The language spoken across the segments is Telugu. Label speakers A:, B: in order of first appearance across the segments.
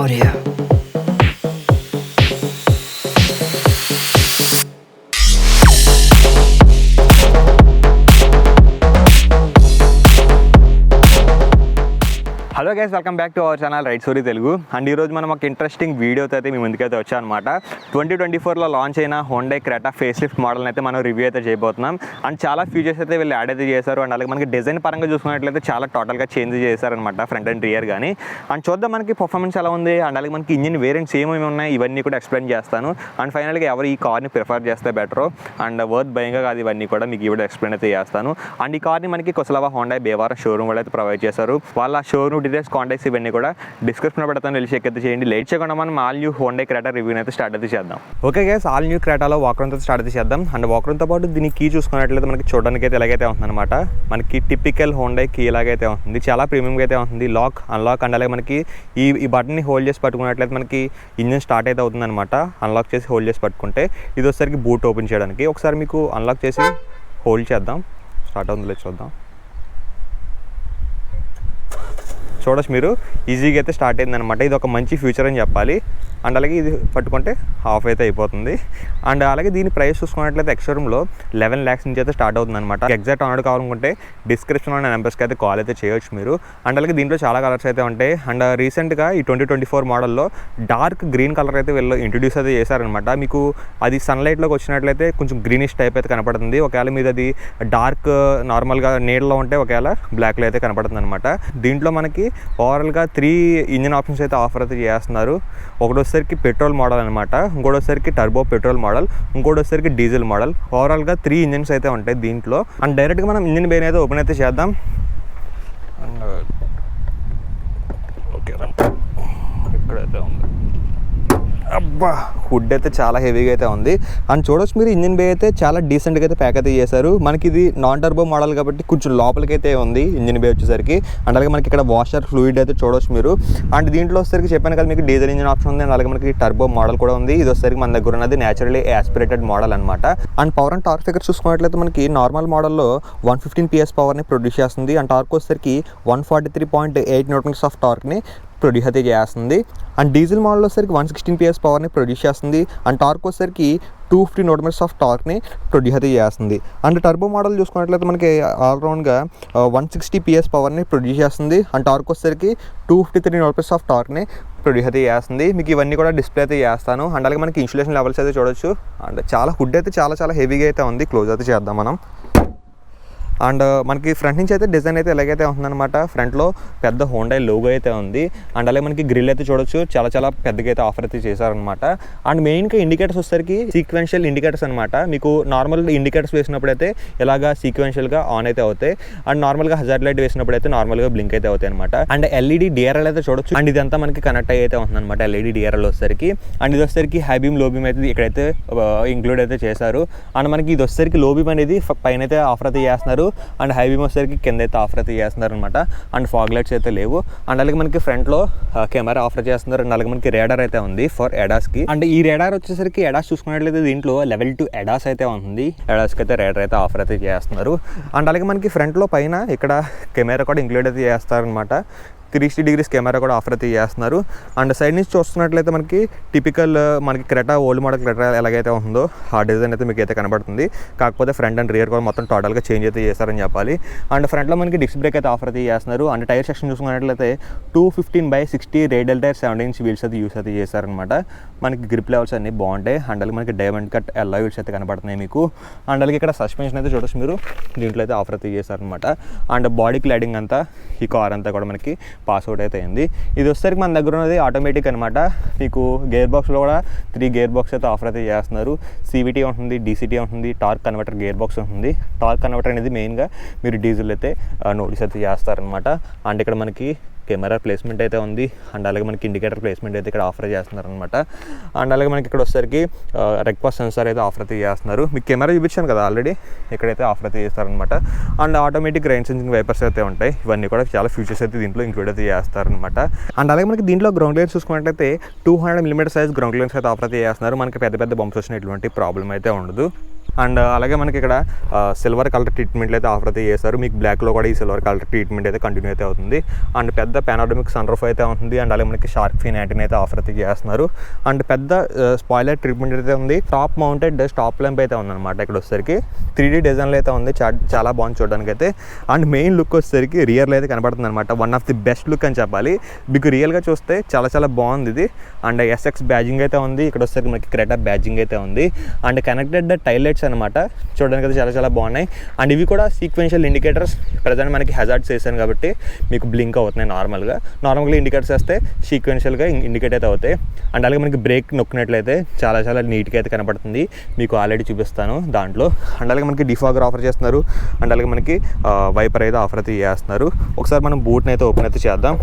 A: Audio.
B: Hello guys, welcome back to our channel right story Telugu. And ఈరోజు మనం ఒక ఇంట్రెస్టింగ్ వీడియోతో అయితే మీ ముందుకైతే వచ్చామన్నమాట. 2024లో లాంచ్ అయిన హోండా క్రెటా ఫేస్ లిఫ్ట్ మోడల్ని అయితే మనం రివ్యూ అయితే చేయబోతున్నాం. అండ్ చాలా ఫీచర్స్ అయితే వీళ్ళు యాడ్ అయితే చేశారు. అండ్ అలాగే మనకి డిజైన్ పరంగా చూసుకున్నట్లయితే చాలా టోటల్గా చేంజ్ చేశారనమాట, ఫ్రంట్ అండ్ రియర్ కానీ. అండ్ చూద్దాం మనకి పర్ఫార్మెన్స్ ఎలా ఉంది, అండ్ అలాగే మనకి ఇంజిన్ వేరియంట్స్ ఏమేమి ఉన్నాయి ఇవన్నీ కూడా ఎక్స్ప్లెయిన్ చేస్తాను. అండ్ ఫైనల్గా ఎవరు ఈ కార్ని ప్రిఫర్ చేస్తే బెటరో అండ్ వర్త్ భయంగా కాదు ఇవన్నీ కూడా మీకు ఈ వీడియో ఎక్స్ప్లెయిన్ అయితే చేస్తాను. అండ్ ఈ కార్ని మనకి కుశలవ హోండా భీమవరం షోరూమ్ కూడా అయితే ప్రొవైడ్ చేశారు. వాళ్ళ షోరూమ్ డీటెయిల్స్, కాంటాక్ట్స్ ఇవన్నీ కూడా డిస్క్రిప్షన్లో పెడతాను, వెళ్ళి చెక్ అయితే చేయండి. లేట్ చేయకుండా మనం ఆల్ న్యూ హోండా క్రెటా రివ్యూని అయితే స్టార్ట్ అయితే చేద్దాం. ఓకే గైస్, ఆల్ న్యూ క్రెటాలో వాకరౌండ్తో స్టార్ట్ అయితే చేద్దాం. అండ్ వాకరౌండ్తో పాటు దీని కీ చూసుకున్నట్లయితే మనకి చూడడానికి అయితే ఎలాగైతే ఉంటుందన్నమాట. మనకి టిపికల్ హోండా కీ ఎలాగైతే ఉంటుంది, చాలా ప్రీమియంగా అయితే ఉంటుంది. లాక్, అన్లాక్, అండ్ అలాగే మనకి ఈ బటన్ని హోల్డ్ చేసి పట్టుకున్నట్లయితే మనకి ఇంజిన్ స్టార్ట్ అయితే అవుతుంది అనమాట. అన్లాక్ చేసి హోల్డ్ చేసి పట్టుకుంటే ఇది వచ్చేసరికి బూట్ ఓపెన్ చేయడానికి. ఒకసారి మీకు అన్లాక్ చేసి హోల్డ్ చేద్దాం, స్టార్ట్ అవుతుందో చూద్దాం. చూడొచ్చు మీరు, ఈజీగా అయితే స్టార్ట్ అయిందనమాట. ఇది ఒక మంచి ఫ్యూచర్ అని చెప్పాలి. అండ్ అలాగే ఇది పట్టుకుంటే హాఫ్ అయితే అయిపోతుంది. అండ్ అలాగే దీని ప్రైస్ చూసుకున్నట్లయితే ఎక్స్షోరూమ్లో 11 lakhs నుంచి అయితే స్టార్ట్ అవుతుంది అనమాట. ఎగ్జాక్ట్ ఆనర్ కావాలనుకుంటే డిస్క్రిప్షన్లో ఉన్న నెంబర్స్కి అయితే కాల్ అయితే చేయొచ్చు మీరు. అండ్ అలాగే దీంట్లో చాలా కలర్స్ అయితే ఉంటాయి. అండ్ రీసెంట్గా ఈ 2024 మోడల్లో డార్క్ గ్రీన్ కలర్ అయితే వీళ్ళు ఇంట్రడ్యూస్ అయితే చేశారనమాట. మీకు అది సన్లైట్లోకి వచ్చినట్లయితే కొంచెం గ్రీనిష్ టైప్ అయితే కనపడుతుంది. ఒకవేళ మీద అది డార్క్ నార్మల్గా నీడలో ఉంటే ఒకవేళ బ్లాక్లో అయితే కనపడుతుంది అనమాట. దీంట్లో మనకి ఓవరాల్గా 3 ఇంజిన్ ఆప్షన్స్ అయితే ఆఫర్ అయితే చేస్తున్నారు. ఒకటి వచ్చేసరికి పెట్రోల్ మోడల్ అనమాట, ఇంకోటి వచ్చేసరికి టర్బో పెట్రోల్ మోడల్, ఇంకోటి వచ్చేసరికి డీజిల్ మోడల్. ఓవరాల్గా 3 ఇంజిన్స్ అయితే ఉంటాయి దీంట్లో. అండ్ డైరెక్ట్గా మనం ఇంజిన్ బేర్ అయితే ఓపెన్ అయితే చేద్దాం. ఓకే, ఇక్కడైతే ఉంది. అబ్బా, హుడ్ అయితే చాలా హెవీగా అయితే ఉంది. అండ్ చూడొచ్చు మీరు, ఇంజిన్ బే అయితే చాలా డీసెంట్గా అయితే ప్యాక్ అయితే చేశారు. మనకి ఇది నాన్ టర్బో మోడల్ కాబట్టి కొంచెం లోపలికైతే ఉంది ఇంజిన్ బే వచ్చేసరికి. అండ్ అలాగే మనకి ఇక్కడ వాషర్ ఫ్లూయిడ్ అయితే చూడొచ్చు మీరు. అండ్ దీంట్లో వచ్చేసరికి చెప్పాను కదా మీకు డీజిల్ ఇంజిన్ ఆప్షన్ ఉంది. అండ్ అలాగే మనకి టర్బో మోడల్ కూడా ఉంది. ఇది వచ్చేసరికి మన దగ్గర ఉన్నది నేచురల్లీ యాస్పిరేటెడ్ మోడల్ అనమాట. And power and torque figure చూసుకున్నట్లయితే మనకి నార్మల్ మోడల్లో 115 PS పవర్ని ప్రొడ్యూస్ చేస్తుంది. అండ్ టార్క్ వచ్చేసరికి 143.8 Nm ఆఫ్ టార్క్ని ప్రొడ్యూస్ అయితే చేస్తుంది. అండ్ డీజిల్ మోడల్ వచ్చేసరికి 116 PS పవర్ని ప్రొడ్యూస్ చేస్తుంది. అండ్ టార్క్ వచ్చేసరికి 250 Nm ఆఫ్ టార్క్ని ప్రొడ్యూస్ అయితే చేస్తుంది. అండ్ టర్బో మోడల్ చూసుకున్నట్లయితే మనకి ఆల్రౌండ్గా 160 PS పవర్ని ప్రొడ్యూస్ చేస్తుంది. అండ్ టార్క్ వచ్చేసరికి 253 Nm ఆఫ్ టార్క్ని ప్రొడ్యూస్ అయితే చేస్తుంది. మీకు ఇవన్నీ కూడా డిస్ప్లే అయితే చేస్తాను. అండ్ అలాగే మనకి ఇన్సులేషన్ లెవెల్స్ అయితే చూడొచ్చు. అండ్ చాలా హుడ్ అయితే చాలా హెవీగా అయితే ఉంది. క్లోజ్ అయితే చేద్దాం మనం. అండ్ మనకి ఫ్రంట్ నుంచి అయితే డిజైన్ అయితే ఎలాగైతే ఉంటుందన్నమాట. ఫ్రంట్లో పెద్ద హోండా లోగో అయితే ఉంది. అండ్ అలాగే మనకి గ్రిల్ అయితే చూడొచ్చు, చాలా పెద్దగా అయితే ఆఫర్ అయితే చేశారనమాట. అండ్ మెయిన్గా ఇండికేటర్స్ వచ్చేసరికి సీక్వెన్షియల్ ఇండికేటర్స్ అనమాట. మీకు నార్మల్ ఇండికేటర్స్ వేసినప్పుడు అయితే ఇలాగా సీక్వెన్షియల్గా ఆన్ అయితే అవుతాయి. అండ్ నార్మల్గా హజార్డ్ లైట్ వేసినప్పుడు అయితే నార్మల్గా బ్లింక్ అయితే అవుతాయి అనమాట. అండ్ LED DRL అయితే చూడొచ్చు. అండ్ ఇదంతా మనకి కనెక్ట్ అయితే ఉంటుందన్నమాట LED DRL వచ్చేసరికి. అండ్ ఇది వచ్చేసరికి హై బీమ్ లో బీమ్ అయితే ఇక్కడైతే ఇంక్లూడ్ అయితే చేశారు. అండ్ మనకి ఇది వచ్చేసరికి లో బీమ్ అనేది పైన అయితే ఆఫర్ అయితే చేస్తున్నారు. అండ్ హై బీమ్ వచ్చేసరికి కింద అయితే ఆఫర్ అయితే చేస్తున్నారు అనమాట. అండ్ ఫాగ్ లైట్స్ అయితే లేవు. అండ్ అలాగే మనకి ఫ్రంట్లో కెమెరా ఆఫర్ చేస్తున్నారు. అండ్ అలాగే మనకి రేడార్ అయితే ఉంది ఫర్ ఎడాస్కి. అండ్ ఈ రేడార్ వచ్చేసరికి ఎడాస్ చూసుకున్నట్లయితే దీంట్లో Level 2 ఎడాస్ అయితే ఉంది. ఎడాస్కి అయితే రేడార్ అయితే ఆఫర్ అయితే చేస్తున్నారు. అండ్ అలాగే మనకి ఫ్రంట్లో పైన ఇక్కడ కెమెరా కూడా ఇంక్లూడ్ అయితే చేస్తారనమాట. 360 degrees కెమెరా కూడా ఆఫర్ అయితే చేస్తున్నారు. అండ్ సైడ్ నుంచి చూస్తున్నట్లయితే మనకి టిపికల్ మనకి క్రెటా ఓల్డ్ మోడల్ క్రెటా ఎలాగైతే ఉందో ఆ డిజైన్ అయితే మీకు అయితే కనబడుతుంది. కాకపోతే ఫ్రంట్ అండ్ రియర్ కూడా మొత్తం టోటల్గా చేంజ్ అయితే చేస్తారని చెప్పాలి. అండ్ ఫ్రంట్లో మనకి డిస్క్ బ్రేక్ అయితే ఆఫర్ అయితే చేస్తున్నారు. అండ్ టైర్ సెక్షన్ చూసుకున్నట్లయితే 215/60 రేడియల్ టైర్ 17" వీల్స్ అయితే యూస్ అయితే చేశారనమాట. మనకి గ్రిప్ లెవెల్స్ అన్నీ బాగుంటాయి. అండ్ అలాగే మనకి డైమండ్ కట్ ఎల్లాయ్ వీల్స్ అయితే కనబడుతున్నాయి మీకు. అండ్ అలాగే ఇక్కడ సస్పెన్షన్ అయితే చూడొచ్చు మీరు, దీంట్లో అయితే ఆఫర్ అయితే చేశారనమాట. అండ్ బాడీ క్లాడింగ్ అంతా ఈ కార్ అంతా కూడా మనకి పాస్అవుట్ అయితే అయింది. ఇది వచ్చేసరికి మన దగ్గర ఉన్నది ఆటోమేటిక్ అనమాట. మీకు గేర్ బాక్స్లో కూడా 3 గేర్ బాక్స్ అయితే ఆఫర్ అయితే చేస్తున్నారు. CVT ఉంటుంది, DCT ఉంటుంది, టార్క్ కన్వర్టర్ గేర్ బాక్స్ ఉంటుంది. టార్క్ కన్వర్టర్ అనేది మెయిన్గా మీరు డీజిల్ అయితే నోటీస్ అయితే చేస్తారనమాట. అండ్ ఇక్కడ మనకి కెమెరా ప్లేస్మెంట్ అయితే ఉంది. అండ్ అలాగే మనకి ఇండికేటర్ ప్లేస్మెంట్ అయితే ఇక్కడ ఆఫర్ చేస్తున్నారు అనమాట. అండ్ అలాగే మనకి ఇక్కడ వచ్చేసరికి రెక్పాస్ సెన్సార్ అయితే ఆఫర్ అయితే చేస్తున్నారు. మీకు కెమెరా చూపించాను కదా ఆల్రెడీ, ఇక్కడైతే ఆఫర్ అయితే చేస్తారనమాట. And automatic rain sensing wipers అయితే ఉంటాయి. ఇవన్నీ కూడా చాలా ఫీచర్స్ అయితే దీంట్లో ఇంక్లూడ్ అయితే చేస్తారనమాట. అండ్ అలాగే మనకి దీంట్లో గ్రౌండ్ క్లియరెన్స్ చూసుకున్నట్లయితే 200 mm సైజ్ గ్రౌండ్ క్లియరెన్స్ అయితే ఆఫర్ అయితే చేస్తున్నారు. మనకి పెద్ద బంప్స్ వచ్చిన ఎటువంటి ప్రాబ్లం అయితే ఉండదు. అండ్ అలాగే మనకి ఇక్కడ సిల్వర్ కలర్ ట్రీట్మెంట్లు అయితే ఆఫర్ అయితే చేస్తారు. మీకు బ్లాక్లో కూడా ఈ సిల్వర్ కలర్ ట్రీట్మెంట్ అయితే కంటిన్యూ అయితే అవుతుంది. అండ్ పెద్ద పానోరమిక్ సన్ రూఫ్ అయితే ఉంటుంది. అండ్ అలాగే మనకి షార్క్ ఫిన్ యాంటీనా అయితే ఆఫర్ అయితే చేస్తున్నారు. అండ్ పెద్ద స్పాయిలర్ ట్రీట్మెంట్ అయితే ఉంది. టాప్ మౌంటెడ్ స్టాప్ ల్యాంప్ అయితే ఉందన్నమాట. ఇక్కడ వచ్చేసరికి 3D డిజైన్లో అయితే ఉంది. చాలా బాగుంది చూడడానికి అయితే. అండ్ మెయిన్ లుక్ వచ్చేసరికి రియర్లో అయితే కనబడుతుంది అనమాట. One of the best look అని చెప్పాలి. మీకు రియల్గా చూస్తే చాలా బాగుంది ఇది. అండ్ SX బ్యాజింగ్ అయితే ఉంది. ఇక్కడ వచ్చేసరికి మనకి క్రెటా బ్యాజింగ్ అయితే ఉంది. అండ్ కనెక్టెడ్ టైల్ లైట్స్ అనమాట. చూడడానికి అయితే చాలా బాగున్నాయి. అండ్ ఇవి కూడా సీక్వెన్షియల్ ఇండికేటర్స్. ప్రజెంట్ మనకి హజార్డ్స్ వేసాను కాబట్టి మీకు బ్లింక్ అవుతున్నాయి. నార్మల్గా ఇండికేటర్స్ వేస్తే సీక్వెన్షియల్గా ఇండికేట్ అయితే అవుతాయి. అండ్ అలాగే మనకి బ్రేక్ నొక్కినట్లయితే చాలా నీట్గా అయితే కనపడుతుంది. మీకు ఆల్రెడీ చూపిస్తాను దాంట్లో. అండ్ అలాగే మనకి డిఫాగర్ ఆఫర్ చేస్తున్నారు. అండ్ అలాగే మనకి వైపర్ అయితే ఆఫర్ అయితే చేస్తున్నారు. ఒకసారి మనం బూట్ని అయితే ఓపెన్ అయితే చేద్దాం.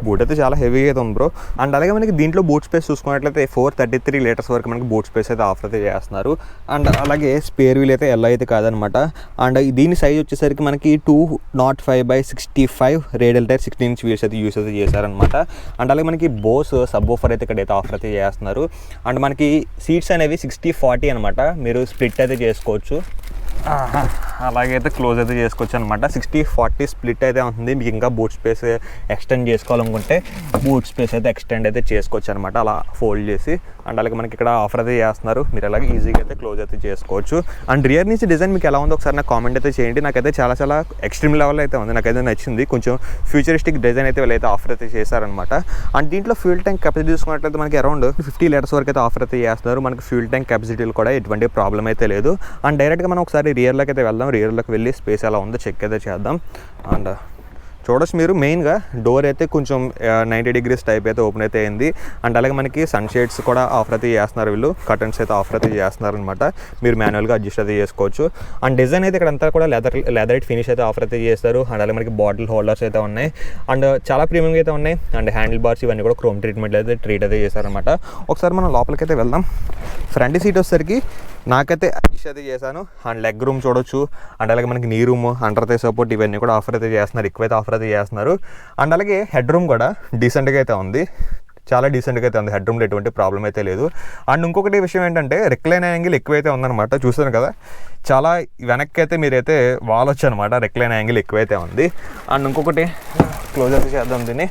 B: బూట్ అయితే చాలా హెవీగా అయితే ఉంది బ్రో. అండ్ అలాగే మనకి దీంట్లో బూట్ స్పేస్ చూసుకున్నట్లయితే 433 లీటర్స్ వరకు మనకి బూట్ స్పేస్ అయితే ఆఫర్ అయితే చేస్తున్నారు. అండ్ అలాగే స్పేర్ వీల్ అయితే ఎలా అయితే కాదనమాట. అండ్ దీని సైజ్ వచ్చేసరికి మనకి 205/65 రేడియల్ టైర్ 16 ఇంచ్ వీల్స్ అయితే యూస్ అయితే చేశారనమాట. అండ్ అలాగే మనకి బోస్ సబ్ వూఫర్ అయితే ఇక్కడైతే ఆఫర్ అయితే చేస్తున్నారు. అండ్ మనకి సీట్స్ అనేవి 60/40 అనమాట. మీరు స్ప్లిట్ అయితే చేసుకోవచ్చు. అలాగైతే క్లోజ్ అయితే చేసుకోవచ్చు అనమాట. 60/40 స్ప్లిట్ అయితే ఉంటుంది. మీకు ఇంకా బూట్ స్పేస్ ఎక్స్టెండ్ చేసుకోవాలనుకుంటే బూట్ స్పేస్ అయితే ఎక్స్టెండ్ అయితే చేసుకోవచ్చు అనమాట, అలా ఫోల్డ్ చేసి. అండ్ అలాగే మనకి ఇక్కడ ఆఫర్ అయితే చేస్తున్నారు. మీరు అలాగే ఈజీగా అయితే క్లోజ్ అయితే చేసుకోవచ్చు. అండ్ రియర్ నుంచి డిజైన్ మీకు ఎలా ఉందో ఒకసారి నాకు కామెంట్ అయితే చేయండి. నాకైతే చాలా ఎక్స్ట్రీమ్ లెవెల్ అయితే ఉంది. నాకైతే నచ్చింది. కొంచెం ఫ్యూచరిస్టిక్ డిజైన్ అయితే వీళ్ళైతే ఆఫర్ అయితే చేశారనమాట. అండ్ దీంట్లో ఫ్యూల్ ట్యాంక్ కెపాసిటీ చూసుకున్నట్లయితే మనకి అరౌండ్ 50 లీటర్స్ వరకు అయితే ఆఫర్ అయితే చేస్తున్నారు. మనకి ఫ్యూల్ ట్యాంక్ కెపాసిటీలు కూడా ఎటువంటి ప్రాబ్లం అయితే లేదు. అండ్ డైరెక్ట్గా మనం ఒకసారి రియర్లోకి అయితే వెళ్దాం. రియర్లోకి వెళ్ళి స్పేస్ ఎలా ఉందో చెక్ అయితే చేద్దాం. అండ్ చూడొచ్చు మీరు, మెయిన్గా డోర్ అయితే కొంచెం 90 degrees టైప్ అయితే ఓపెన్ అయితే అయింది. అండ్ అలాగే మనకి సన్ షేడ్స్ కూడా ఆఫర్ అయితే చేస్తున్నారు. వీళ్ళు కర్టన్స్ అయితే ఆఫర్ అయితే చేస్తున్నారు అనమాట. మీరు మాన్యువల్గా అడ్జస్ట్ అయితే చేసుకోవచ్చు. అండ్ డిజైన్ అయితే ఇక్కడ అంతా కూడా లెదరైట్ ఫినిష్ అయితే ఆఫర్ అయితే చేస్తారు. అండ్ అలాగే మనకి బాటిల్ హోల్డర్స్ అయితే ఉన్నాయి. అండ్ చాలా ప్రీమియంగా అయితే ఉన్నాయి. అండ్ హ్యాండిల్ బార్స్ ఇవన్నీ కూడా క్రోమ్ ట్రీట్మెంట్ అయితే ట్రీట్ అయితే చేశారనమాట. ఒకసారి మనం లోపలికి అయితే వెళ్దాం. ఫ్రంట్ సీట్ వచ్చేసరికి నాకైతే అడ్జస్ట్ అయితే చేశాను. అండ్ లెగ్ రూమ్ చూడొచ్చు. అండ్ అలాగే మనకి నీ రూమ్, అండర్ థై సపోర్ట్ ఇవన్నీ కూడా ఆఫర్ అయితే చేస్తున్నారు. ఎక్కువైతే ఆఫర్ అయితే చేస్తున్నారు. అండ్ అలాగే హెడ్ రూమ్ కూడా డీసెంట్గా అయితే ఉంది. చాలా డీసెంట్గా అయితే ఉంది. హెడ్ రూమ్లో ఎటువంటి ప్రాబ్లం అయితే లేదు. అండ్ ఇంకొకటి విషయం ఏంటంటే రెక్లైన్ యాంగిల్ ఎక్కువైతే ఉందన్నమాట. చూస్తాను కదా, చాలా వెనక్కి అయితే మీరైతే వాలొచ్చు అనమాట. రెక్లైన్ యాంగిల్ ఎక్కువైతే ఉంది. అండ్ ఇంకొకటి క్లోజ్ అయితే చేద్దాం దీన్ని.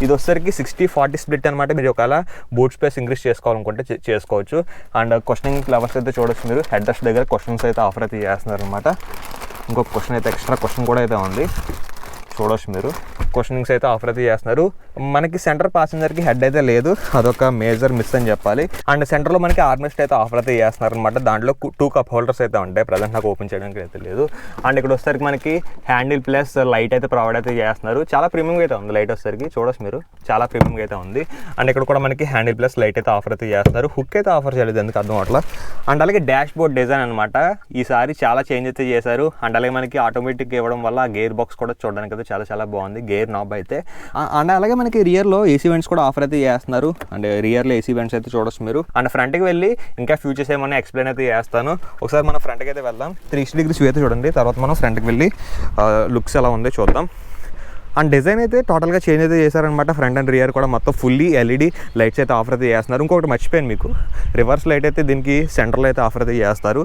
B: ఇది వచ్చేసరికి 60/40 స్ప్లిట్ అనమాట. మీరు ఒకవేళ బూట్ స్పేస్ ఇంక్రీజ్ చేసుకోవాలనుకుంటే చేసుకోవచ్చు. అండ్ క్వశ్చనింగ్ ఫ్లవర్స్ అయితే చూడొచ్చు మీరు. హెడ్ రెస్ట్ దగ్గర క్వశ్చన్స్ అయితే ఆఫర్ అయితే చేస్తున్నారు అనమాట. ఇంకొక క్వశ్చన్ అయితే ఎక్స్ట్రా క్వశ్చన్ కూడా అయితే ఉంది, చూడవచ్చు మీరు. క్వశ్చనింగ్స్ అయితే ఆఫర్ అయితే చేస్తున్నారు. మనకి సెంటర్ ప్యాసింజర్కి హెడ్ అయితే లేదు, అదొక మేజర్ మిస్ అని చెప్పాలి. అండ్ సెంటర్లో మనకి ఆర్మెస్ట్ అయితే ఆఫర్ అయితే చేస్తున్నారు అనమాట. దాంట్లో 2 కప్ హోల్డర్స్ అయితే ఉంటాయి. ప్రజెంట్ నాకు ఓపెన్ చేయడానికి అయితే లేదు. అండ్ ఇక్కడ వచ్చేసరికి మనకి హ్యాండిల్ ప్లస్ లైట్ అయితే ప్రొవైడ్ అయితే చేస్తున్నారు. చాలా ప్రీమియంగా అయితే ఉంది లైట్ వచ్చేసరికి, చూడవచ్చు మీరు. చాలా ప్రీమియంగా అయితే ఉంది. అండ్ ఇక్కడ కూడా మనకి హ్యాండిల్ ప్లస్ లైట్ అయితే ఆఫర్ అయితే చేస్తున్నారు. హుక్ అయితే ఆఫర్ చేయలేదు, ఎందుకు అర్థం అట్లా. అండ్ అలాగే డాష్ బోర్డ్ డిజైన్ అనమాట. ఈసారి చాలా చేంజ్ అయితే చేశారు. అండ్ అలాగే మనకి ఆటోమేటిక్ ఇవ్వడం వల్ల గేర్ బాక్స్ కూడా చూడడానికి అయితే చాలా బాగుంది. గేర్ నాబ్ అయితే. అండ్ అలాగే మనకి రియర్లో ఏసీ వెంట్స్ కూడా ఆఫర్ అయితే చేస్తున్నారు. అండ్ రియర్లో ఏసీ వెంట్స్ అయితే చూడొచ్చు మీరు. అండ్ ఫ్రంట్కి వెళ్ళి ఇంకా ఫ్యూచర్స్ ఏమన్నా ఎక్స్ప్లెయిన్ అయితే చేస్తాను. ఒకసారి మనం ఫ్రంట్కి అయితే వెళ్దాం. 360 degrees వ్యూ అయితే చూడండి. తర్వాత మనం ఫ్రంట్కి వెళ్ళి లుక్స్ ఎలా ఉందో చూద్దాం. అండ్ డిజైన్ అయితే టోటల్గా చేంజ్ అయితే చేశారనమాట. ఫ్రంట్ అండ్ రియర్ కూడా మొత్తం ఫుల్లీ LED లైట్స్ అయితే ఆఫర్ అయితే చేస్తున్నారు. ఇంకొకటి మర్చిపోయాను మీకు, రివర్స్ లైట్ అయితే దీనికి సెంటర్లో అయితే ఆఫర్ అయితే చేస్తారు.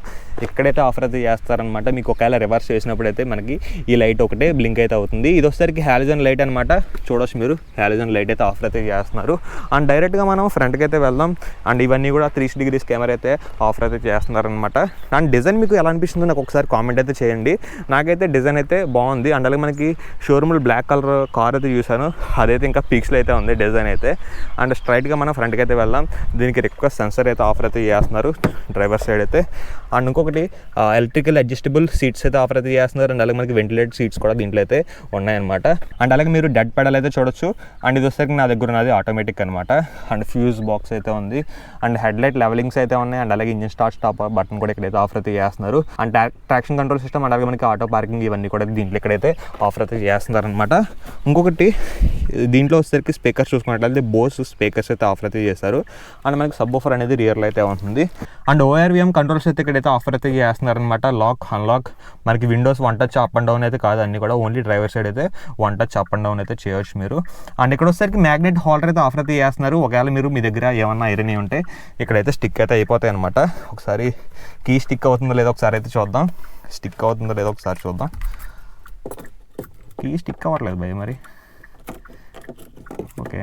B: ఇక్కడైతే ఆఫర్ అయితే చేస్తారనమాట. మీకు ఒకవేళ రివర్స్ చేసినప్పుడు అయితే మనకి ఈ లైట్ ఒకటే బ్లింక్ అయితే అవుతుంది. ఇది వచ్చేసరికి హాలోజన్ లైట్ అనమాట. చూడొచ్చు మీరు, హాలోజన్ లైట్ అయితే ఆఫర్ అయితే చేస్తున్నారు. అండ్ డైరెక్ట్గా మనం ఫ్రంట్కి అయితే వెళ్దాం. అండ్ ఇవన్నీ కూడా 360 degrees కెమెరా అయితే ఆఫర్ అయితే చేస్తున్నారనమాట. అండ్ డిజైన్ మీకు ఎలా అనిపిస్తుందో నాకు ఒకసారి కామెంట్ అయితే చేయండి. నాకైతే డిజైన్ అయితే బాగుంది. అండ్ అలాగే మనకి షోరూమ్లో బ్లాక్ కలర్ కార్ అయితే చూసాను, అదైతే ఇంకా పీక్స్లో అయితే ఉంది డిజైన్ అయితే. అండ్ స్ట్రైట్గా మనం ఫ్రంట్కి అయితే వెళ్దాం. దీనికి రిక్వెస్ట్ సెన్సర్ అయితే ఆఫర్ అయితే చేస్తున్నారు డ్రైవర్ సైడ్ అయితే. అండ్ ఇంకొకటి ఎలక్ట్రికల్ అడ్జస్టబుల్ సీట్స్ అయితే ఆఫర్ అయితే చేస్తున్నారు. అండ్ అలాగే మనకి వెంటిలేటెడ్ సీట్స్ కూడా దీంట్లో అయితే ఉన్నాయన్నమాట. అండ్ అలాగే మీరు డెడ్ పెడల్ అయితే చూడొచ్చు. అండ్ ఇది వచ్చేసరికి నా దగ్గర ఉన్నది ఆటోమేటిక్ అనమాట. అండ్ ఫ్యూజ్ బాక్స్ అయితే ఉంది. అండ్ హెడ్ లైట్ లెవెలింగ్స్ అయితే ఉన్నాయి. అండ్ అలాగే ఇంజిన్ స్టార్ట్ స్టాప్ బటన్ కూడా ఇక్కడైతే ఆఫర్ అయితే చేస్తున్నారు. అండ్ ట్రాక్షన్ కంట్రోల్ సిస్టమ్, అలాగే మనకి ఆటో పార్కింగ్ ఇవన్నీ కూడా దీంట్లో ఇక్కడైతే ఆఫర్ అయితే చేస్తున్నారు అనమాట. ఇంకొకటి దీంట్లో వచ్చేసరికి స్పీకర్స్ చూసుకున్నట్లయితే బోస్ స్పీకర్స్ అయితే ఆఫర్ అయితే చేశారు. అండ్ మనకి సబ్ ఆఫర్ అనేది రియర్లో అయితే ఉంటుంది. అండ్ ORVM కంట్రోల్స్ అయితే ఇక్కడైతే ఆఫర్ అయితే చేస్తున్నారనమాట. లాక్ అన్లాక్ మనకి Windows 1 touch up and down అయితే కాదు, అన్ని కూడా ఓన్లీ డ్రైవర్ సైడ్ అయితే 1 టచ్ అప్ అండ్ డౌన్ అయితే చేయొచ్చు మీరు. అండ్ ఇక్కడ వచ్చేసరికి మ్యాగ్నెట్ హోల్డర్ అయితే ఆఫర్ అయితే చేస్తున్నారు. ఒకవేళ మీరు మీ దగ్గర ఏమన్నా ఐరన్ ఉంటే ఇక్కడైతే స్టిక్ అయితే అయిపోతాయి అనమాట. ఒకసారి కీ స్టిక్ అవుతుందో లేదో ఒకసారి అయితే చూద్దాం. స్టిక్ అవుతుందో లేదో ఒకసారి చూద్దాం. కీ స్టిక్ అవ్వట్లేదు భయ మరి. ఓకే,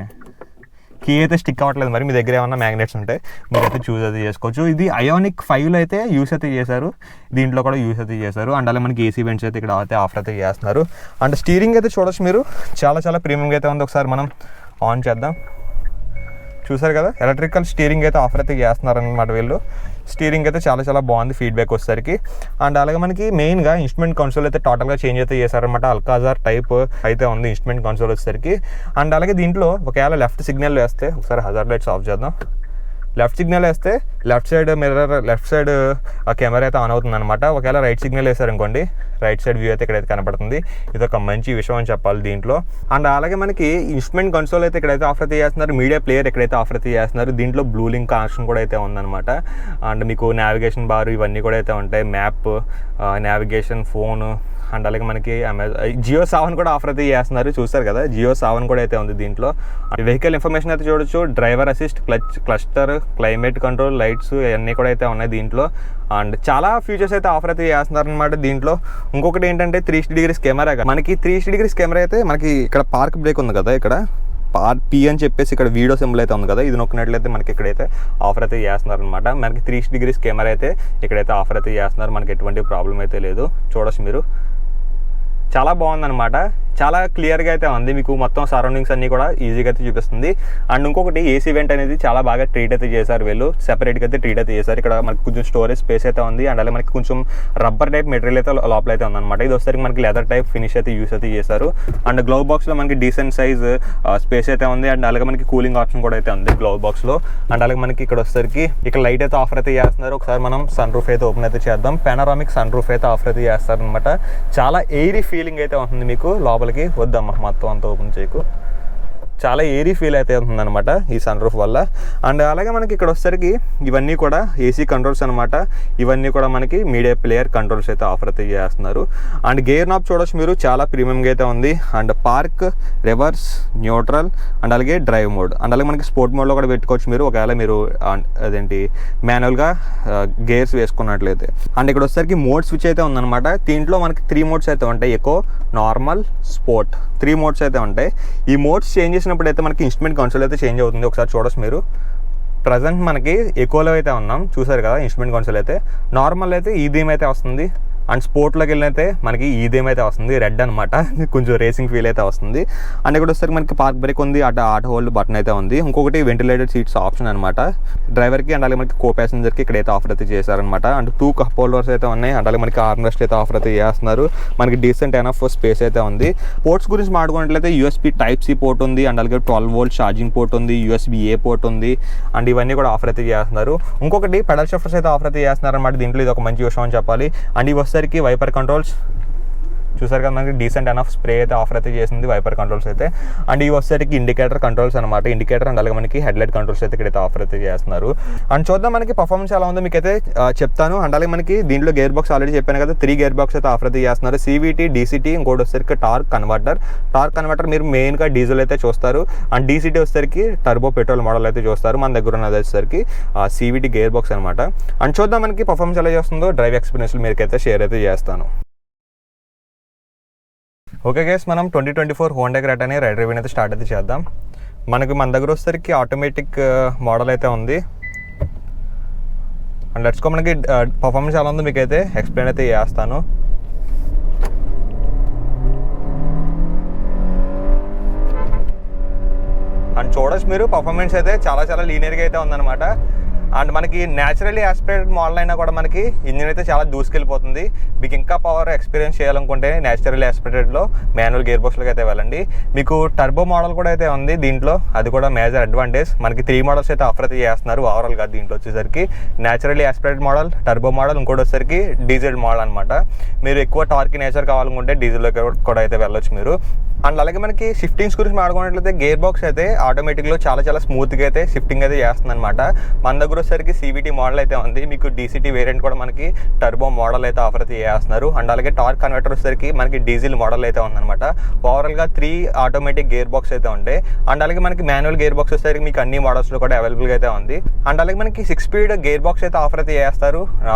B: కీ అయితే స్టిక్ అవ్వట్లేదు. మరి మీ దగ్గర ఏమన్నా మ్యాగ్నెట్స్ ఉంటే మీరైతే చూస్ అయితే చేసుకోవచ్చు. ఇది IONIQ 5లో అయితే యూస్ అయితే చేశారు, దీంట్లో కూడా యూస్ అయితే చేశారు. అండ్ అలా మనకి AC వెంట్స్ అయితే ఇక్కడ అయితే ఆఫర్ అయితే చేస్తున్నారు. అండ్ స్టీరింగ్ అయితే చూడొచ్చు మీరు, చాలా ప్రీమియంగా అయితే ఉంది. ఒకసారి మనం ఆన్ చేద్దాం. చూసారు కదా, ఎలక్ట్రికల్ స్టీరింగ్ అయితే ఆఫర్ అయితే చేస్తున్నారనమాట వీళ్ళు. స్టీరింగ్ అయితే చాలా బాగుంది ఫీడ్బ్యాక్ వచ్చేసరికి. అండ్ అలాగే మనకి మెయిన్గా ఇన్స్ట్రుమెంట్ కన్సోల్ అయితే టోటల్గా చేంజ్ అయితే చేశారనమాట. అల్కాజార్ టైప్ అయితే ఉంది ఇన్స్ట్రుమెంట్ కన్సోల్ వచ్చేసరికి. అండ్ అలాగే దీంట్లో ఒకవేళ లెఫ్ట్ సిగ్నల్ వేస్తే, ఒకసారి హజార్డ్ లైట్స్ ఆఫ్ చేద్దాం. లెఫ్ట్ సిగ్నల్ వేస్తే left side mirror, left side ఆ కెమెరా అయితే ఆన్ అవుతుంది అనమాట. ఒకవేళ రైట్ సిగ్నల్ వేసారనుకోండి, రైట్ సైడ్ వ్యూ అయితే ఇక్కడైతే కనపడుతుంది. ఇది ఒక మంచి విషయం అని చెప్పాలి దీంట్లో. అండ్ అలాగే మనకి ఇన్స్ట్రుమెంట్ కన్సోల్ అయితే ఇక్కడైతే ఆఫర్ అయితే చేస్తున్నారు. మీడియా ప్లేయర్ ఇక్కడైతే ఆఫర్ అయితే చేస్తున్నారు. దీంట్లో బ్లూ లింక్ కనెక్షన్ కూడా అయితే ఉందన్నమాట. అండ్ మీకు నావిగేషన్ బార్ ఇవన్నీ కూడా అయితే ఉంటాయి, మ్యాప్, నావిగేషన్, ఫోను. అండ్ అలాగే మనకి జియో సావన్ కూడా ఆఫర్ అయితే చేస్తున్నారు. చూస్తారు కదా, జియో సావన్ కూడా అయితే ఉంది దీంట్లో. వెహికల్ ఇన్ఫర్మేషన్ అయితే చూడొచ్చు. Driver assist, cluster, climate control, lights ఇవన్నీ కూడా అయితే ఉన్నాయి దీంట్లో. అండ్ చాలా ఫీచర్స్ అయితే ఆఫర్ అయితే చేస్తున్నారు అనమాట దీంట్లో. ఇంకొకటి ఏంటంటే 360 డిగ్రీస్ కెమెరా. మనకి 360 డిగ్రీస్ కెమెరా అయితే మనకి ఇక్కడ పార్క్ బ్రేక్ ఉంది కదా, ఇక్కడ P అని చెప్పేసి ఇక్కడ వీడియో సింబల్ అయితే ఉంది కదా, ఇది నొక్కినట్లయితే మనకి ఇక్కడైతే ఆఫర్ అయితే చేస్తున్నారు అనమాట. మనకి 360 డిగ్రీస్ కెమెరా అయితే ఇక్కడైతే ఆఫర్ అయితే చేస్తున్నారు. మనకి ఎటువంటి ప్రాబ్లం అయితే లేదు. చూడొచ్చు మీరు, చాలా బాగుందన్నమాట. చాలా క్లియర్గా అయితే ఉంది, మీకు మొత్తం సరౌండింగ్స్ అన్నీ కూడా ఈజీగా అయితే చూపిస్తుంది. అండ్ ఇంకొకటి AC వెంట్ అనేది చాలా బాగా ట్రీట్ అయితే చేశారు వీళ్ళు, సెపరేట్గా అయితే ట్రీట్ అయితే చేశారు. ఇక్కడ మనకి కొంచెం స్టోరేజ్ స్పేస్ అయితే ఉంది. అండ్ అలాగే మనకి కొంచెం రబ్బర్ టైప్ మెటీరియల్ అయితే లోపల అయితే ఉందన్నమాట. ఇది వచ్చేసరికి మనకి లెదర్ టైప్ ఫినిష్ అయితే యూస్ అయితే చేశారు. అండ్ గ్లౌ బాక్స్లో మనకి డీసెంట్ సైజ్ స్పేస్ అయితే ఉంది. అండ్ అలాగే మనకి కూలింగ్ ఆప్షన్ కూడా అయితే ఉంది గ్లౌ బాక్స్లో. అండ్ అలాగే మనకి ఇక్కడ వచ్చేసరికి ఇక్కడ లైట్ అయితే ఆఫర్ అయితే చేస్తున్నారు. ఒకసారి మనం సన్ రూఫ్ అయితే ఓపెన్ అయితే చేద్దాం. పానరామిక్ సన్ రూఫ్ అయితే ఆఫర్ అయితే చేస్తారు అనమాట. చాలా ఎయిరీ ఫీలింగ్ అయితే ఉంటుంది మీకు లోపలికి. వద్దమ్మా మొత్తం అంతా ఓపెన్ చేయకు. చాలా ఏరీ ఫీల్ అయితే ఉంటుందన్నమాట ఈ సన్ రూఫ్ వల్ల. అండ్ అలాగే మనకి ఇక్కడ వచ్చేసరికి ఇవన్నీ కూడా AC కంట్రోల్స్ అనమాట. ఇవన్నీ కూడా మనకి మీడియా ప్లేయర్ కంట్రోల్స్ అయితే ఆఫర్ అయితే చేస్తున్నారు. అండ్ గేర్ నాబ్ చూడొచ్చు మీరు, చాలా ప్రీమియంగా అయితే ఉంది. And park, reverse, neutral, and అలాగే డ్రైవ్ మోడ్. అండ్ అలాగే మనకి స్పోర్ట్ మోడ్లో కూడా పెట్టుకోవచ్చు మీరు, ఒకవేళ మీరు అదేంటి మాన్యువల్గా గేర్స్ వేసుకున్నట్లయితే. అండ్ ఇక్కడ వచ్చేసరికి మోడ్ స్విచ్ అయితే ఉందన్నమాట. దీంట్లో మనకి 3 మోడ్స్ అయితే ఉంటాయి, ఎకో, నార్మల్, స్పోర్ట్, 3 మోడ్స్ అయితే ఉంటాయి. ఈ మోడ్స్ చేంజ్ చేసినప్పుడు అయితే మనకి ఇన్స్ట్రుమెంట్ కన్సోల్ అయితే చేంజ్ అవుతుంది. ఒకసారి చూడొచ్చు మీరు. ప్రజెంట్ మనకి ఎకోలో అయితే ఉన్నాం, చూసారు కదా ఇన్స్ట్రుమెంట్ కన్సోల్ అయితే. నార్మల్ అయితే ఈ థీమ్ అయితే వస్తుంది. అండ్ స్పోర్ట్లోకి వెళ్ళినైతే మనకి ఈ థీమ్ అయితే వస్తుంది, రెడ్ అనమాట. కొంచెం రేసింగ్ ఫీల్ అయితే వస్తుంది. అండ్ ఇక్కడ వచ్చేసరికి మనకి పార్క్ బ్రేక్ ఉంది, ఆటో హోల్డ్ బటన్ అయితే ఉంది. ఇంకొకటి వెంటిలేటెడ్ సీట్స్ ఆప్షన్ అనమాట డ్రైవర్కి. అండ్ అలాగే మనకి కో ప్యాసింజర్కి ఇక్కడైతే ఆఫర్ అయితే చేశారనమాట. అండ్ 2 కప్ హోల్డర్స్ అయితే ఉన్నాయి. అండ్ అలాగే మనకి ఆర్మ్ రెస్ట్ అయితే ఆఫర్ అయితే చేస్తున్నారు. మనకి డీసెంట్ ఎనఫ్ స్పేస్ అయితే ఉంది. పోర్ట్స్ గురించి మాట్లాడుకున్నట్లయితే USB Type-C పోర్ట్ ఉంది. అండ్ అలాగే 12 వోల్ట్ ఛార్జింగ్ పోర్ట్ ఉంది, USB-A పోర్ట్ ఉంది. అండ్ ఇవన్నీ కూడా ఆఫర్ అయితే చేస్తున్నారు. ఇంకొకటి పెడల్ షిఫ్టర్స్ అయితే ఆఫర్ అయితే చేస్తున్నారు అనమాట దీంట్లో. ఇది ఒక మంచి విషయం అని చెప్పాలి. అండ్ ఇవి వచ్చేసరికి వైపర్ కంట్రోల్స్ చూసారు కదా, మనకి డీసెంట్ ఎనఫ్ స్ప్రే అయితే ఆఫర్ అయితే చేసింది వైపర్ కంట్రోల్స్ అయితే. అండ్ ఇవి వచ్చేసరికి ఇండికేటర్ కంట్రోల్స్ అనమాట. ఇండికేటర్ అండ్ అలాగే మనకి హెడ్లైట్ కంట్రోల్స్ అయితే ఇక్కడైతే ఆఫర్ అయితే చేస్తున్నారు. అండ్ చూద్దాం మనకి పర్ఫార్మెన్స్ ఎలా ఉందో మీకైతే చెప్తాను. అండ్ అలాగే మనకి దీంట్లో గేర్ బాక్స్ ఆల్రెడీ చెప్పాను కదా, 3 గేర్ బాక్స్ అయితే ఆఫర్ అయితే చేస్తున్నారు. CVT, DCT, ఇంకోటి వచ్చేసరికి టార్క్ కన్వర్టర్ మీరు మెయిన్గా డీజిల్ అయితే చూస్తారు. అండ్ DCT వచ్చేసరికి టర్బో పెట్రోల్ మోడల్ అయితే చూస్తారు. మన దగ్గర ఉన్నది వచ్చేసరికి CVT గేర్ బాక్స్ అనమాట. అండ్ చూద్దాం మనకి పర్ఫార్మెన్స్ ఎలా చేస్తుందో డ్రైవ్ ఎక్స్పీరియన్స్ మీకైతే షేర్ అయితే చేస్తాను. ఓకే గైస్, మనం 2024 హోండా క్రెటాని రైడ్ రివ్యూ అయితే స్టార్ట్ అయితే చేద్దాం. మన దగ్గర వచ్చేసరికి ఆటోమేటిక్ మోడల్ అయితే ఉంది. అండ్ లెట్స్ గో, మనకి పర్ఫార్మెన్స్ ఎలా ఉందో మీకైతే ఎక్స్ప్లెయిన్ అయితే చేస్తాను. అండ్ చూడొచ్చు మీరు, పర్ఫార్మెన్స్ అయితే చాలా లీనియర్గా అయితే ఉందన్నమాట. అండ్ మనకి న్యాచురల్లీ ఆస్పిరేటెడ్ మోడల్ అయినా కూడా మనకి ఇంజిన్ అయితే చాలా దూసుకెళ్ళిపోతుంది. మీకు ఇంకా పవర్ ఎక్స్పీరియన్స్ చేయాలనుకుంటే న్యాచురల్లీ ఆస్పిరేటెడ్లో మాన్యువల్ గేర్ బాక్స్లోకి అయితే వెళ్ళండి. మీకు టర్బో మోడల్ కూడా అయితే ఉంది దీంట్లో, అది కూడా మేజర్ అడ్వాంటేజ్. మనకి 3 మోడల్స్ అయితే ఆఫర్ అయితే చేస్తున్నారు ఓవరాల్గా. దీంట్లో వచ్చేసరికి naturally aspirated model, turbo model, ఇంకోటి వచ్చేసరికి డీజిల్ మోడల్ అనమాట. మీరు ఎక్కువ టార్క్ నేచర్ కావాలనుకుంటే డీజిల్లోకి కూడా అయితే వెళ్ళొచ్చు మీరు. అండ్ అలాగే మనకి షిఫ్టింగ్స్ గురించి మాట్లాడుకున్నట్లయితే గేర్ బాక్స్ అయితే ఆటోమేటిక్లో చాలా స్మూత్గా అయితే షిఫ్టింగ్ అయితే చేస్తుంది అనమాట. మన దగ్గర వచ్చేసరికి CVT మోడల్ అయితే ఉంది, మీకు DCT వేరియంట్ కూడా మనకి టర్బో మోడల్ అయితే ఆఫర్ అయితే చేస్తున్నారు. అండ్ అలాగే టార్క్ కన్వర్టర్ వచ్చేసరికి మనకి డీజిల్ మోడల్ అయితే ఉందన్నమాట. ఓవరాల్గా 3 ఆటోమేటిక్ గేర్ బాక్స్ అయితే ఉంటాయి. అండ్ అలాగే మనకి మాన్యువల్ గేర్ బాక్స్ వచ్చేసరికి మీకు అన్ని మోడల్స్లో కూడా అవైలబుల్గా అయితే ఉంది. అండ్ అలాగే మనకి 6 స్పీడ్ గేర్ బాక్స్ అయితే ఆఫర్ అయితే చేస్తారు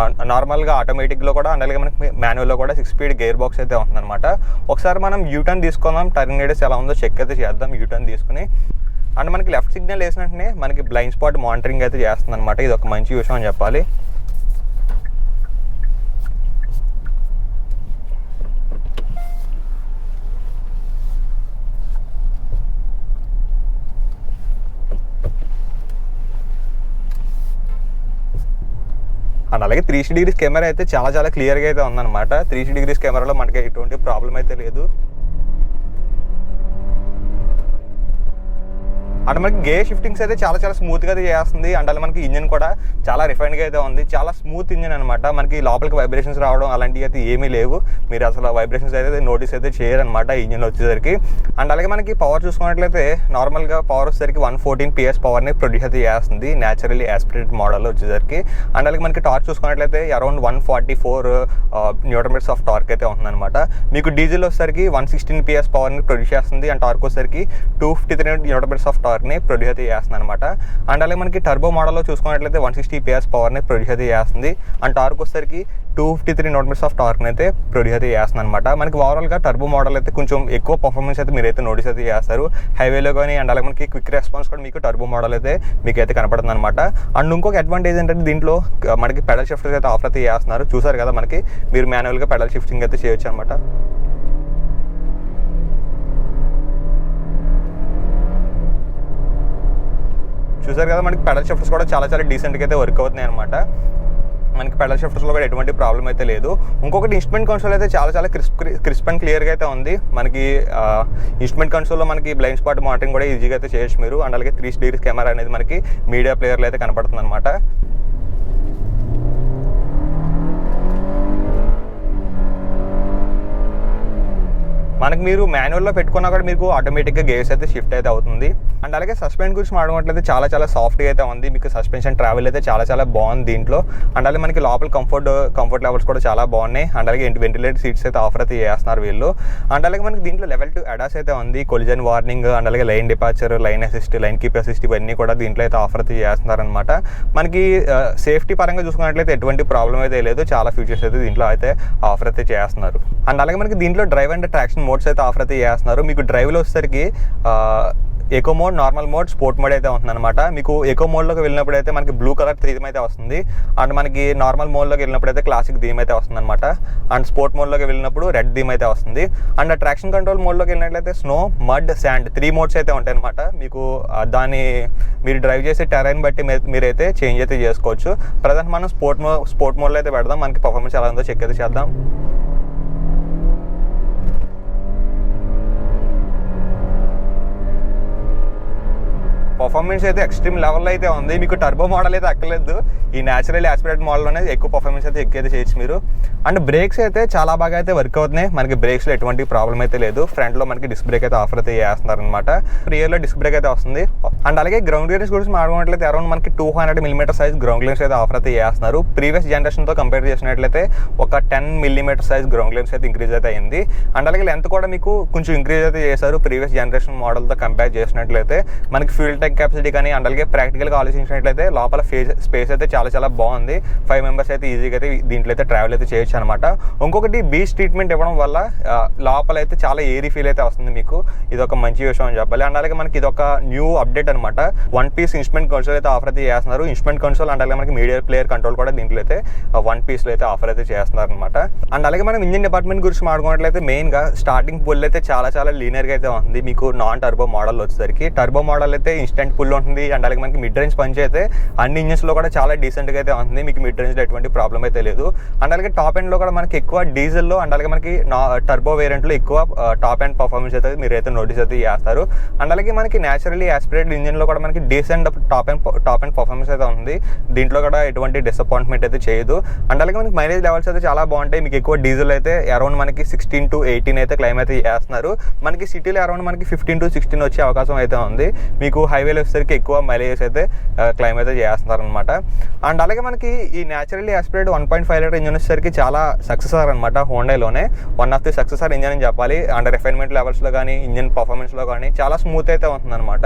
B: నార్మల్గా ఆటోమేటిక్లో కూడా. అండ్ అలాగే మనకి మాన్యువల్లో కూడా 6 స్పీడ్ గేర్ బాక్స్ అయితే ఉందన్నమాట. ఒకసారి మనం యూటర్న్ తీసుకుందాం, టర్నింగ్ రేడియస్ ఎలా ఉందో చెక్ అయితే చేద్దాం యూటర్న్ తీసుకుని. అండ్ మనకి లెఫ్ట్ సిగ్నల్ వేసిన వెంటనే మనకి బ్లైండ్ స్పాట్ మానిటరింగ్ అయితే చేస్తుంది అనమాట. ఇది ఒక మంచి విషయం అని చెప్పాలి. అండ్ అలాగే 360 డిగ్రీస్ కెమెరా అయితే చాలా క్లియర్గా అయితే ఉందన్నమాట. 360 డిగ్రీస్ కెమెరాలో మనకి ఎటువంటి ప్రాబ్లం అయితే లేదు. అండ్ మనకి గేర్ షిఫ్టింగ్స్ అయితే చాలా స్మూత్గా అయితే చేస్తుంది. అండ్ అలా మనకి ఇంజిన్ కూడా చాలా రిఫైన్గా అయితే ఉంది, చాలా స్మూత్ ఇంజిన్ అనమాట. మనకి లోపలికి వైబ్రేషన్స్ రావడం అలాంటివి అయితే ఏమీ లేవు, మీరు అసలు వైబ్రేషన్స్ అయితే నోటీస్ అయితే చేయరనమాట ఇంజిన్ వచ్చేసరికి. అండ్ అలాగే మనకి పవర్ చూసుకున్నట్లయితే నార్మల్గా పవర్ వచ్చేసరికి 114 PS పవర్ని ప్రొడ్యూస్ అయితే చేస్తుంది న్యాచురల్లీ యాస్పిరేటెడ్ మోడల్ వచ్చేసరికి. అండ్ అలాగే మనకి టార్క్ చూసుకున్నట్లయితే అరౌండ్ 144 న్యూటన్ ఆఫ్ టార్క్ అయితే ఉందన్నమాట. మీకు డీజిల్ వచ్చేసరికి 116 PS పవర్ని ప్రొడ్యూస్ చేస్తుంది. అండ్ టార్క్ వచ్చేసరికి 253 న్యూటన్ ఆఫ్ టార్క్ని ప్రొడ్యూస్ అయితే చేస్తుంది అనమాట. అండ్ అలాగే మనకి టర్బో మోడల్లో చూసుకున్నట్లయితే 160 PS పవర్ని ప్రొడ్యూస్ అయితే చేస్తుంది. అండ్ టార్క్ వచ్చేసరికి 253 న్యూటన్ ఆఫ్ టార్క్ని అయితే ప్రొడ్యూస్ అయితే చేస్తుంది అనమాట. మనకి ఓవరాల్గా టర్బో మోడల్ అయితే కొంచెం ఎక్కువ పర్ఫార్మెన్స్ అయితే మీరైతే నోటీస్ అయితే చేస్తారు హైవేలో కానీ. అండ్ అలాగే మనకి క్విక్ రెస్పాన్స్ కూడా మీకు టర్బో మోడల్ అయితే మీకు అయితే కనపడుతుంది అనమాట. అండ్ ఇంకొక అడ్వాంటేజ్ ఏంటంటే దీంట్లో మనకి పెడల్ షిఫ్టర్స్ అయితే ఆఫర్ అయితే చేస్తున్నారు. చూసారు కదా, మనకి మీరు మాన్యువల్గా పెడల్ షిఫ్టింగ్ అయితే చేయొచ్చు అనమాట. చూసారు కదా, మనకి పెడల్ షిఫ్టర్స్ కూడా చాలా డీసెంట్గా అయితే వర్క్ అవుతున్నాయి అనమాట. మనకి పెడల్ షిఫ్టర్స్లో కూడా ఎటువంటి ప్రాబ్లం అయితే లేదు. ఇంకొకటి ఇన్స్ట్రుమెంట్ కన్సోల్ అయితే చాలా క్రిస్ప్ అండ్ క్లియర్గా అయితే ఉంది. మనకి ఇన్స్ట్రుమెంట్ కన్సోల్లో మనకి బ్లైండ్ స్పాట్ మానిటరింగ్ కూడా ఈజీగా అయితే చేయొచ్చు మీరు. అండ్ అలాగే 360 డిగ్రీస్ కెమెరా అనేది మనకి మీడియా ప్లేయర్లో అయితే కనపడుతుంది అనమాట. మనకి మీరు మాన్యువల్లో పెట్టుకున్నా కూడా మీకు ఆటోమేటిక్గా గేర్స్ అయితే షిఫ్ట్ అయితే అవుతుంది. అండ్ అలాగే సస్పెన్షన్ గురించి మాట్లాడుకున్నట్లయితే చాలా సాఫ్ట్గా అయితే ఉంది. మీకు సస్పెన్షన్ ట్రావెల్ అయితే చాలా బాగుంది దీంట్లో. అండ్ అలాగే మనకి లోపల కంఫర్ట్ లెవెల్స్ కూడా చాలా బాగున్నాయి. అండ్ అలాగే వెంటిలేటెడ్ సీట్స్ అయితే ఆఫర్ అయితే చేస్తున్నారు వీళ్ళు. అండ్ అలాగే మనకి దీంట్లో లెవెల్ 2 అడాస్ అయితే ఉంది, కొలిజన్ వార్నింగ్, అండ్ అలాగే line departure, line assist, line keep assist ఇవన్నీ కూడా దీంట్లో అయితే ఆఫర్ అయితే చేస్తున్నారనమాట. మనకి సేఫ్టీ పరంగా చూసుకున్నట్లయితే ఎటువంటి ప్రాబ్లం అయితే లేదు, చాలా ఫీచర్స్ అయితే దీంట్లో అయితే ఆఫర్ అయితే చేస్తున్నారు. అండ్ అలాగే మనకి దీంట్లో డ్రైవ్ అండ్ ట్రాక్షన్ మోడ్స్ అయితే ఆఫర్ అయితే చేస్తున్నారు. మీకు డ్రైవ్లో వచ్చేసరికి echo mode, normal mode, sport mode అయితే ఉంటుందన్నమాట. మీకు ఎకో మోడ్లోకి వెళ్ళినప్పుడు అయితే మనకి బ్లూ కలర్ థీమ్ అయితే వస్తుంది. అండ్ మనకి నార్మల్ మోడ్లోకి వెళ్ళినప్పుడు అయితే క్లాసిక్ థీమ్ అయితే వస్తుంది అనమాట. అండ్ స్పోర్ట్ మోడ్లోకి వెళ్ళినప్పుడు రెడ్ థీమ్ అయితే వస్తుంది. అండ్ ట్రాక్షన్ కంట్రోల్ మోడ్లోకి వెళ్ళినట్లయితే స్నో, మడ్, శాండ్ 3 మోడ్స్ అయితే ఉంటాయి అనమాట. మీకు దాన్ని మీరు డ్రైవ్ చేసే టెరైన్ బట్టి మీరైతే చేంజ్ అయితే చేసుకోవచ్చు. ప్రజెంట్ మనం స్పోర్ట్ మోడ్లో అయితే పెడదాం, మనకి పర్ఫార్మెన్స్ ఎలా ఉందో చెక్ అయితే చేద్దాం. పర్ఫార్మెన్స్ అయితే ఎక్స్ట్రీమ్ లెవెల్లో అయితే ఉంది. మీకు టర్బో మోడల్ అయితే అక్కర్లేదు, ఈ న్యాచురల్ యాస్పిరేట్ మోడల్లోనే ఎక్కువ పర్ఫార్మెన్స్ అయితే ఎక్కువ చేయొచ్చు మీరు. అండ్ బ్రేక్స్ అయితే చాలా బాగా అయితే వర్క్ అవుతున్నాయి. మనకి బ్రేక్స్లో ఎటువంటి ప్రాబ్లం అయితే లేదు. ఫ్రంట్లో మనకి డిస్క్ బ్రేక్ అయితే ఆఫర్ అయితే చేస్తున్నారనమాట. రియర్లో డిస్క్ బ్రేక్ అయితే వస్తుంది. అండ్ అలాగే గ్రౌండ్ క్లియరెన్స్ గురించి మాట్లాడుకున్నట్లయితే అరౌండ్ మనకి 200 mm సైజ్ గ్రౌండ్ క్లియరెన్స్ అయితే ఆఫర్ అయితే చేస్తున్నారు. ప్రీవియస్ జనరేషన్తో కంపేర్ చేసినట్లయితే ఒక 10 mm సైజ్ గ్రౌండ్ క్లియరెన్స్ అయితే ఇంక్రీజ్ అయితే అయింది. అండ్ అలాగే లెంత్ కూడా మీకు కొంచెం ఇంక్రీజ్ అయితే చేశారు ప్రీవియస్ జనరేషన్ మోడల్తో కంపేర్ చేసినట్లయితే. మనకి ఫ్యూల్ ట్యాంక్ కెపాసిటీ కానీ అండ్ అలాగే ప్రాక్టికల్గా ఆలోచించినట్లయితే లోపల స్పేస్ అయితే చాలా బాగుంది. 5 members అయితే ఈజీగా అయితే దీంట్లో అయితే ట్రావెల్ అయితే చేయొచ్చు అనమాట. ఇంకొకటి బీచ్ ట్రీట్మెంట్ ఇవ్వడం వల్ల లోపల అయితే చాలా ఏరీ ఫీల్ అయితే వస్తుంది మీకు. ఇది ఒక మంచి విషయం అని చెప్పాలి. అండ్ అలాగే మనకి ఇది ఒక న్యూ అప్డేట్ అనమాట. 1 piece ఇన్స్ట్రుమెంట్ కన్సోల్ అయితే ఆఫర్ అయితే చేస్తున్నారు. ఇన్స్ట్రుమెంట్ కన్సోల్ అండ్ అలాగే మనకి మీడియా ప్లేయర్ కంట్రోల్ కూడా దీంట్లో అయితే 1 piece అయితే ఆఫర్ అయితే చేస్తున్నారు అనమాట. అండ్ అలాగే మనం ఇంజిన్ డిపార్ట్మెంట్ గురించి మాట్లాడుకున్నట్లయితే మెయిన్గా స్టార్టింగ్ పుల్ అయితే చాలా లీనియర్గా అయితే ఉంది. మీకు నాన్ టర్బో మోడల్ వచ్చేసరికి టర్బో మోడల్ అయితే ఇన్స్టెంట్ ఫ్రంట్ పుల్ ఉంటుంది. అండ్ అలాగే మనకి మిడ్ రేంజ్ పంచ్ అయితే అన్ని ఇంజన్స్లో కూడా చాలా డీసెంట్గా అయితే ఉంటుంది. మీకు మిడ్ రేంజ్లో ఎటువంటి ప్రాబ్లం అయితే లేదు. అండ్ అలాగే టాప్ ఎండ్లో కూడా మనకి ఎక్కువ డీజిల్లో అండ్ అలాగే మనకి టర్బో వేరియంట్లో ఎక్కువ టాప్ ఎండ్ పర్ఫార్మెన్స్ అయితే మీరైతే నోటీస్ అయితే చేస్తారు. అండ్ అలాగే మనకి న్యాచురల్లీ యాస్పిరేటెడ్ ఇంజన్లో కూడా మనకి డీసెంట్ టాప్ ఎండ్ పర్ఫార్మెన్స్ అయితే ఉంది. దీంట్లో కూడా ఎటువంటి డిసప్పాయింట్మెంట్ అయితే చేయదు. అండ్ అలాగే మనకి మైలేజ్ లెవెల్స్ అయితే చాలా బాగుంటాయి. మీకు ఎక్కువ డీజిల్ అయితే అరౌండ్ మనకి 16 to 18 అయితే క్లైమ్ అయితే చేస్తున్నారు. మనకి సిటీలో అరౌండ్ మనకి 15 to 16 వచ్చే అవకాశం అయితే ఉంది. మీకు హైవేలో వచ్చేసరికి ఎక్కువ మైలేజ్ అయితే క్లైమ్ అయితే చేస్తున్నారు అనమాట. అండ్ అలాగే మనకి ఈ న్యాచురల్లీ యాస్పిరేటెడ్ 1.5 లీటర్ ఇంజన్ వచ్చేసరికి చాలా సక్సెసర్ అనమాట. హోండాలోనే one of the successor engine అని చెప్పాలి. అండ్ రిఫైన్మెంట్ లెవెల్స్లో కానీ ఇంజన్ పర్ఫార్మెన్స్లో కానీ చాలా స్మూత్ అయితే ఉంటుందన్నమాట.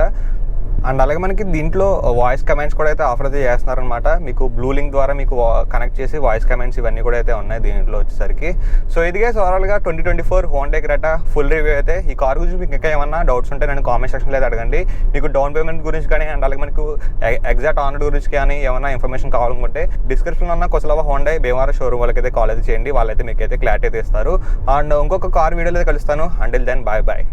B: అండ్ అలాగే మనకి దీంట్లో వాయిస్ కమాండ్స్ కూడా అయితే ఆఫర్ అయితే చేస్తున్నారనమాట. మీకు బ్లూ లింక్ ద్వారా మీకు కనెక్ట్ చేసి వాయిస్ కమాండ్స్ ఇవన్నీ కూడా అయితే ఉన్నాయి దీంట్లో వచ్చేసరికి. సో ఇదిగే ఓవరాల్గా 2024 హోండా క్రెటా ఫుల్ రివ్యూ అయితే. ఈ కార్ గురించి మీకు ఇంకా ఏమన్నా డౌట్స్ ఉంటే నేను కామెంట్ సెక్షన్లో అయితే అడగండి. మీకు డౌన్ పేమెంట్ గురించి కానీ అండ్ అలాగే మనకు ఎగ్జాక్ట్ ఆన్ రోడ్ గురించి కానీ ఏమైనా ఇన్ఫర్మేషన్ కావాలనుకుంటే డిస్క్రిప్షన్లో ఉన్న కొసలవ హోండా భీమవరం షోరూమ్ వాళ్ళకైతే కాల్ అయితే చేయండి. వాళ్ళైతే మీకు అయితే క్లారిటీ అయితే ఇస్తారు. అండ్ ఇంకొక కార్ వీడియోలో అయితే కలుస్తాను. Until then bye bye.